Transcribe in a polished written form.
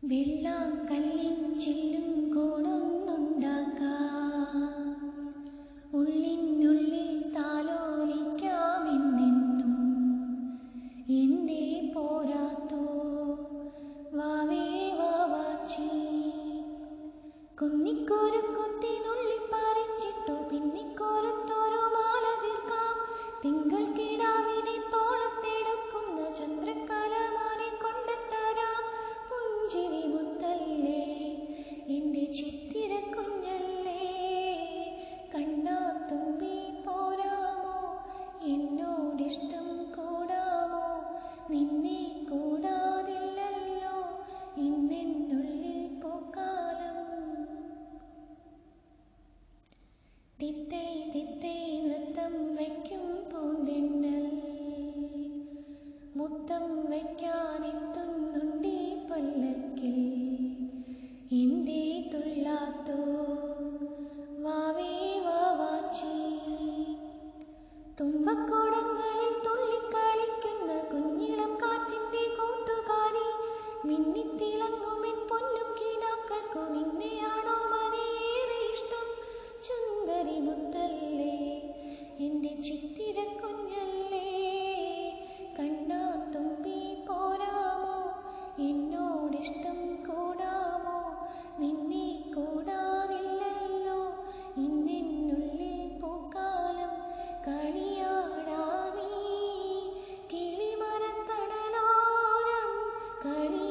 വെള്ളാങ്കല്ലിൻ ചില്ലും കോണൊന്നുണ്ടാക്കാം, ഉള്ളിനുള്ളിൽ താലോലിക്കാമെന്നെന്നും എന്തേ പോരാത്തോ വാവേ വാവാച്ചി. കുന്നിക്കോരക്കുത്തി നുള്ളിപ്പറിച്ചിട്ടു പിന്നിക്കോരത്തോരോ മാല തീർക്കാം. തിങ്കൾ കിടാവിനെ തോളത്തെടുക്കുന്ന ചന്ദ്രക്കലമാനെ കൊണ്ടെത്തരാം. പുഞ്ചിരി മുത്തല്ലേ എൻ്റെ ചിത്തിര കുഞ്ഞല്ലേ, കണ്ണാത്തുമ്പി പോരാമോ എന്നോടിഷ്ടം കൂടാമോ. നിന്നെ കൂടാതില്ലല്ലോ ഇന്നെന്നുള്ളിൽ പൂക്കാലം. തിത്തൈ തിത്തൈ നൃത്തം വയ്ക്കും പൂന്തെന്നൽ, മുത്തം വയ്ക്കാനെത്തുന്നുണ്ടീ പല്ലക്കിൽ. എന്തേ തുള്ളാത്തോ വാവേ വാവാച്ചി. തുമ്പക്കുടങ്ങളിൽ തുള്ളിക്കളിക്കുന്ന കുഞ്ഞിളം കാറ്റിൻ്റെ കൂട്ടുകാരി, മിന്നിത്തിളങ്ങുമെൻ പൊന്നും കിനാക്കൾക്കു നിന്നെയാണോ മനയേറെ ഇഷ്ടം. ചുന്ദരി മുത്തല്ലേ എൻ്റെ ചിത്തിര കുഞ്ഞല്ലേ, കണ്ണാത്തുമ്പി പോരാമോ എന്നോടിഷ്ടം കൂടാമോ. നിന്നെ കൂടാതില്ലല്ലോ ഇന്നെന്നുള്ളിൽ പൂക്കാലം. കളിയാടാമീ കിളിമരത്തണലോരം കളി